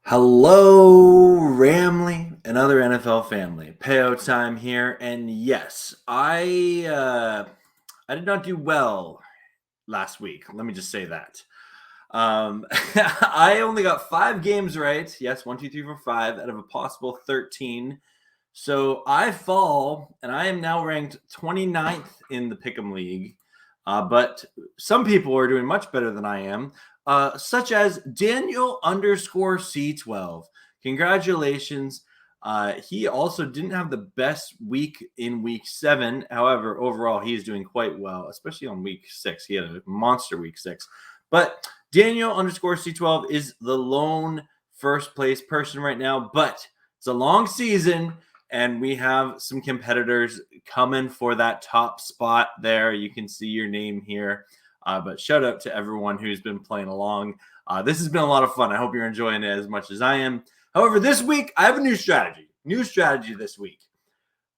Hello, Ramley and other NFL family. Payo time here, and yes, I did not do well last week. Let me just say that. I only got 5 games right. Yes, 1, 2, 3, 4, 5 out of a possible 13. So I fall, and I am now ranked 29th in the Pick'em League. But some people are doing much better than I am, such as Daniel underscore C12. Congratulations. He also didn't have the best week in week 7. However, overall, he is doing quite well, especially on week 6. He had a monster week 6. But Daniel underscore C12 is the lone first place person right now, but it's a long season. And we have some competitors coming for that top spot there. You can see your name here. But shout out to everyone who's been playing along. This has been a lot of fun. I hope you're enjoying it as much as I am. However, this week, I have a new strategy. New strategy this week.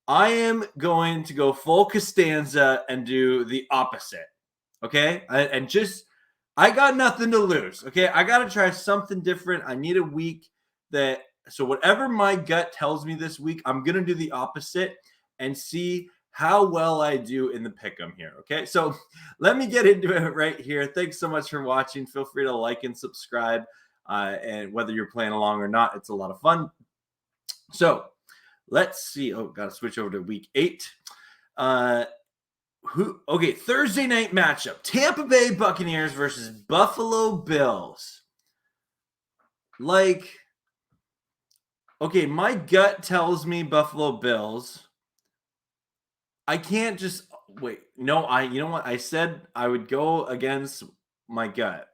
I am going to go full Costanza and do the opposite. Okay? I got nothing to lose. Okay? I got to try something different. I need a week that... So whatever my gut tells me this week, I'm going to do the opposite and see how well I do in the pick'em here. Okay, so let me get into it right here. Thanks so much for watching. Feel free to like and subscribe. And whether you're playing along or not, it's a lot of fun. So let's see. Oh, got to switch over to week 8. Thursday night matchup. Tampa Bay Buccaneers versus Buffalo Bills. Okay, my gut tells me Buffalo Bills. I can't just wait. No, you know what? I said I would go against my gut.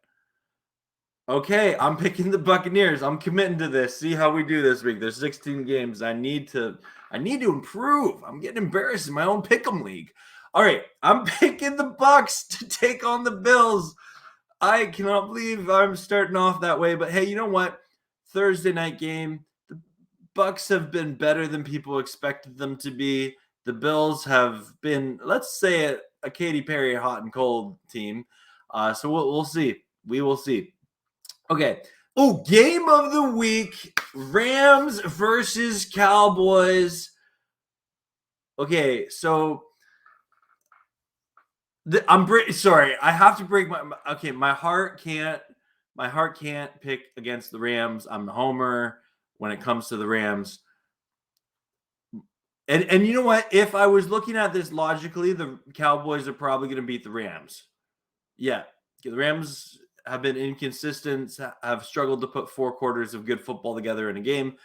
Okay, I'm picking the Buccaneers. I'm committing to this. See how we do this week. There's 16 games. I need to improve. I'm getting embarrassed in my own pick'em league. All right, I'm picking the Bucs to take on the Bills. I cannot believe I'm starting off that way, but hey, you know what? Thursday night game. Bucs have been better than people expected them to be. The Bills have been, let's say, a Katy Perry hot and cold team. So we'll see. We will see. Okay. Oh, game of the week: Rams versus Cowboys. Okay, so I'm sorry. I have to break my. Okay, my heart can't pick against the Rams. I'm the homer when it comes to the Rams. And you know what? If I was looking at this logically, the Cowboys are probably going to beat the Rams. Yeah. The Rams have been inconsistent, have struggled to put 4 quarters of good football together in a game.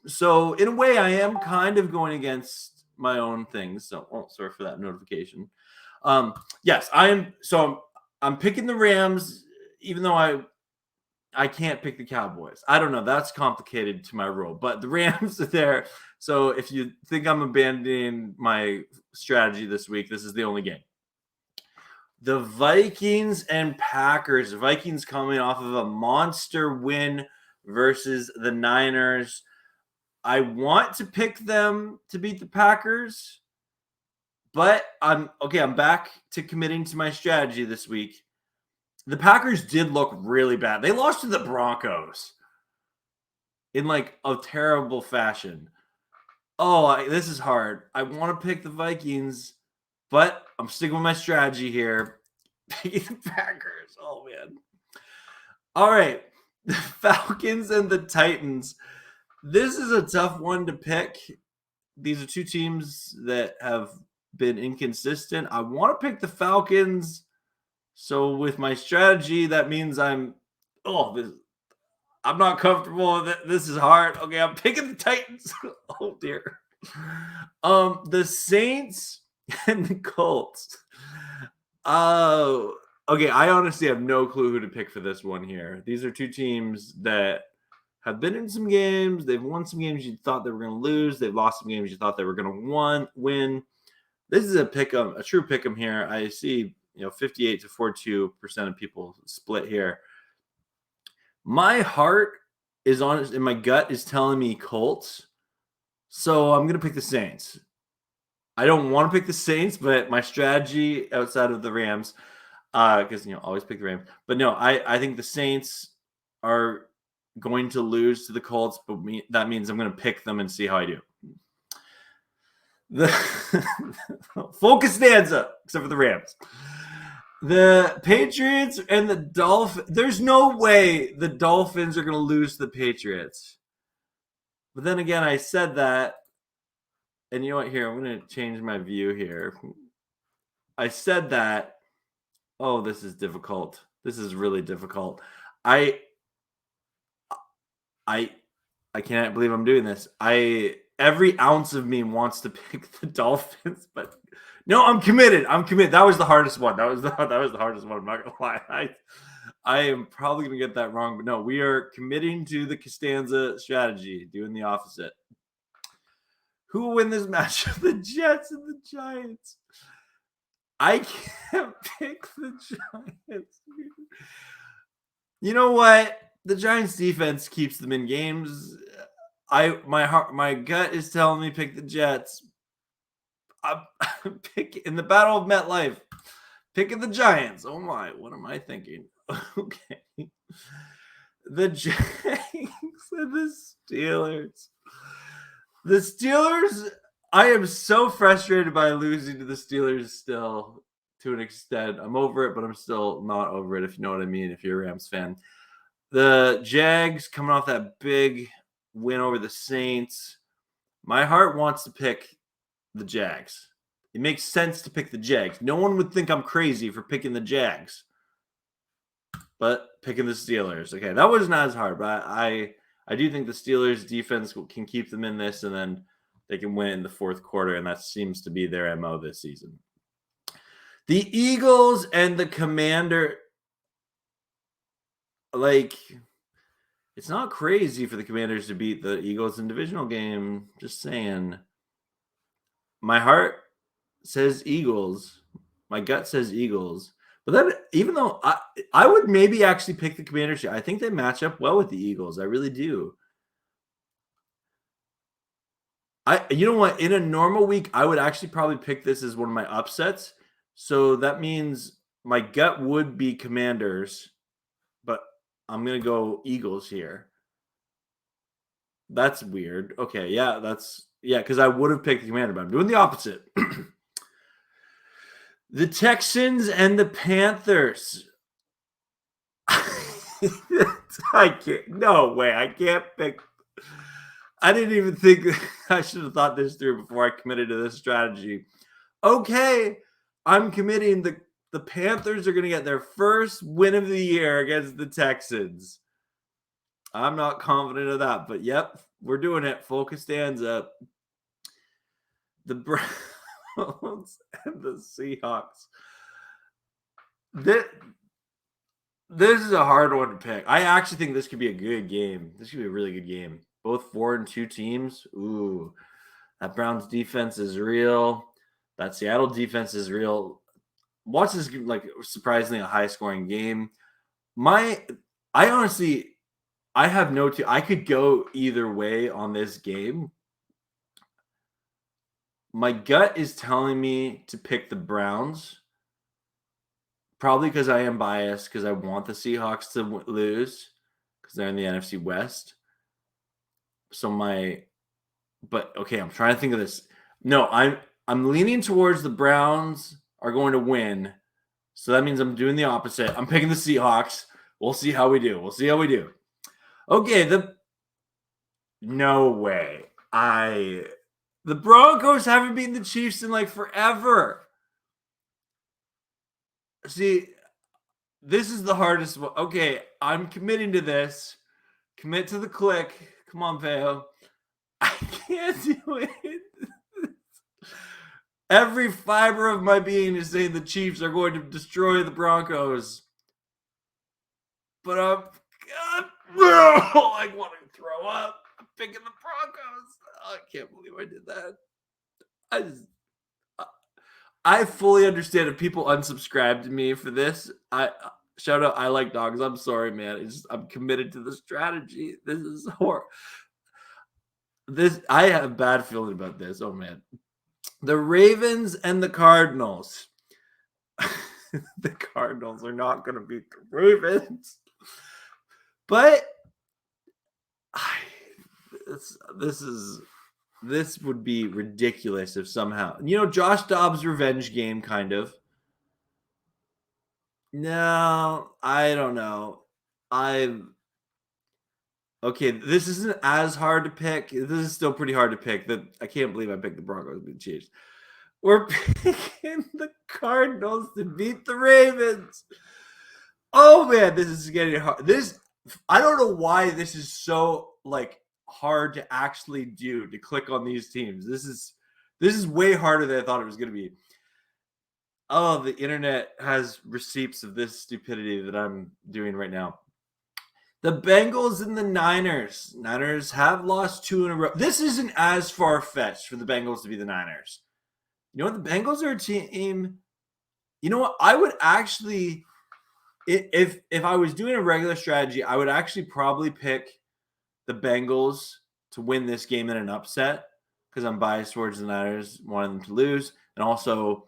So in a way, I am kind of going against my own things. So, sorry for that notification. Yes, I'm picking the Rams, even though I can't pick the Cowboys. I don't know. That's complicated to my rule, but the Rams are there. So if you think I'm abandoning my strategy this week, this is the only game. The Vikings and Packers. The Vikings coming off of a monster win versus the Niners. I want to pick them to beat the Packers, but I'm back to committing to my strategy this week. The Packers did look really bad. They lost to the Broncos in a terrible fashion. Oh, this is hard. I want to pick the Vikings, but I'm sticking with my strategy here. Picking the Packers. Oh, man. All right. The Falcons and the Titans. This is a tough one to pick. These are 2 teams that have been inconsistent. I want to pick the Falcons. So with my strategy, that means I'm not comfortable with it. This is hard. Okay, I'm picking the Titans. Oh dear. The Saints and the Colts. Okay, I honestly have no clue who to pick for this one here. These are 2 teams that have been in some games. They've won some games you thought they were going to lose. They've lost some games you thought they were going to win. This is a true pick'em here. I see 58 to 42% of people split here. My heart is honest, and my gut is telling me Colts. So I'm going to pick the Saints. I don't want to pick the Saints, but my strategy outside of the Rams, because always pick the Rams. But no, I think the Saints are going to lose to the Colts, but that means I'm going to pick them and see how I do. The focus stanza, except for the Rams. The Patriots and the Dolphins. There's no way the Dolphins are going to lose to the Patriots. But then again, I said that. And you know what? Here, I'm going to change my view here. I said that. Oh, this is difficult. This is really difficult. I can't believe I'm doing this. Every ounce of me wants to pick the Dolphins, but no, I'm committed. That was the hardest one. That was the hardest one. I'm not gonna lie. I am probably gonna get that wrong, but no, we are committing to the Costanza strategy, doing the opposite. Who will win this matchup? The Jets and the Giants. I can't pick the Giants. You know what? The Giants defense keeps them in games. My gut is telling me pick the Jets. I'm in the Battle of MetLife, picking the Giants. Oh my, what am I thinking? Okay. The Jags and the Steelers. The Steelers, I am so frustrated by losing to the Steelers still to an extent. I'm over it, but I'm still not over it, if you know what I mean, if you're a Rams fan. The Jags coming off that big win over the Saints. My heart wants to pick the Jags. It makes sense to pick the Jags. No one would think I'm crazy for picking the Jags, but picking the Steelers. Okay, that was not as hard, but I do think the Steelers defense can keep them in this, and then they can win in the fourth quarter, and that seems to be their MO this season. The Eagles and the Commander, it's not crazy for the Commanders to beat the Eagles in divisional game. Just saying. My heart says Eagles. My gut says Eagles. But then, even though I would maybe actually pick the Commanders, I think they match up well with the Eagles. I really do. You know what? In a normal week, I would actually probably pick this as one of my upsets. So that means my gut would be Commanders, but I'm going to go Eagles here. That's weird. Okay, yeah, because I would have picked the Commander, but I'm doing the opposite. The Texans and the Panthers. I can't. No way. I can't pick. I didn't even think I should have thought this through before I committed to this strategy. Okay, I'm committing. The Panthers are going to get their first win of the year against the Texans. I'm not confident of that, but yep, we're doing it. Focus stands up. The Browns and the Seahawks. This is a hard one to pick. I actually think this could be a good game. This could be a really good game. Both 4-2 teams. Ooh, that Browns defense is real. That Seattle defense is real. Watch this surprisingly a high-scoring game. I have no I could go either way on this game. My gut is telling me to pick the Browns. Probably because I am biased, because I want the Seahawks to lose, because they're in the NFC West. But okay, I'm trying to think of this. No, I'm leaning towards the Browns are going to win. So that means I'm doing the opposite. I'm picking the Seahawks. We'll see how we do. Okay, no way. The Broncos haven't beaten the Chiefs in forever. See, this is the hardest one. Okay, I'm committing to this. Commit to the click. Come on, Veo. I can't do it. Every fiber of my being is saying the Chiefs are going to destroy the Broncos. But I want to throw up. I'm picking the Broncos. I can't believe I did that. I fully understand if people unsubscribe to me for this. Shout out, I like dogs. I'm sorry, man. I'm committed to the strategy. This is horrible. I have a bad feeling about this. Oh man. The Ravens and the Cardinals. The Cardinals are not going to beat the Ravens. But this would be ridiculous if somehow, Josh Dobbs' revenge game, kind of. No, I don't know. Okay, this isn't as hard to pick. This is still pretty hard to pick. I can't believe I picked the Broncos to beat the Chiefs. We're picking the Cardinals to beat the Ravens. Oh man, this is getting hard. I don't know why this is so hard to actually do, to click on these teams. This is way harder than I thought it was going to be. Oh, the internet has receipts of this stupidity that I'm doing right now. The Bengals and the Niners. Niners have lost 2 in a row. This isn't as far-fetched for the Bengals to be the Niners. You know what? The Bengals are a team. You know what? I would actually, if I was doing a regular strategy, I would actually probably pick the Bengals to win this game in an upset, because I'm biased towards the Niners, wanting them to lose. And also,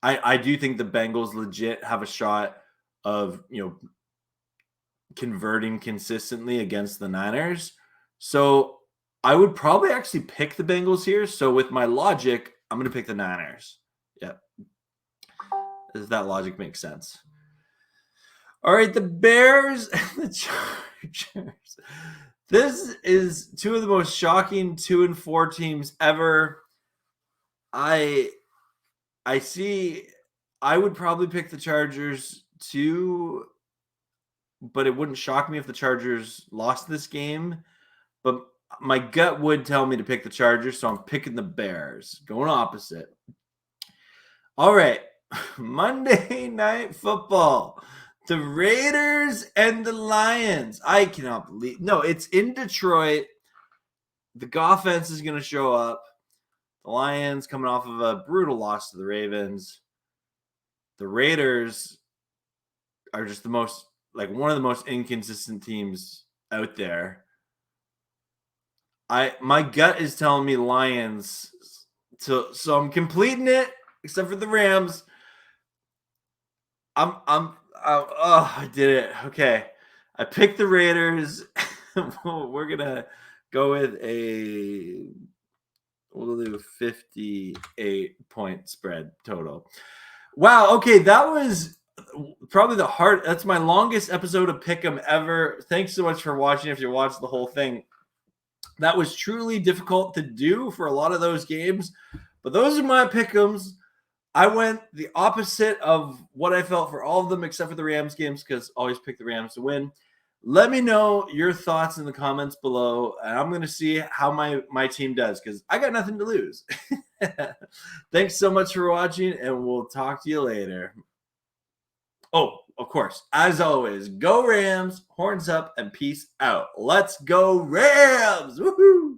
I do think the Bengals legit have a shot of, converting consistently against the Niners. So I would probably actually pick the Bengals here. So with my logic, I'm going to pick the Niners. Yep. Does that logic make sense? All right, the Bears and the Chargers. This is 2 of the most shocking 2-4 teams ever. I would probably pick the Chargers too, but it wouldn't shock me if the Chargers lost this game. But my gut would tell me to pick the Chargers, so I'm picking the Bears. Going opposite. All right. Monday Night Football. The Raiders and the Lions. I cannot believe. No, it's in Detroit. The offense is going to show up. The Lions coming off of a brutal loss to the Ravens. The Raiders are just one of the most inconsistent teams out there. My gut is telling me Lions. So I'm completing it, except for the Rams. I did it. Okay. I picked the Raiders. We're gonna go with we'll do 58-point spread total. Wow. Okay, that was probably that's my longest episode of Pick'em ever. Thanks so much for watching. If you watched the whole thing, that was truly difficult to do for a lot of those games, but those are my Pick'ems. I went the opposite of what I felt for all of them, except for the Rams games, because I always pick the Rams to win. Let me know your thoughts in the comments below, and I'm going to see how my team does, because I got nothing to lose. Thanks so much for watching, and we'll talk to you later. Oh, of course, as always, go Rams, horns up, and peace out. Let's go Rams! Woohoo!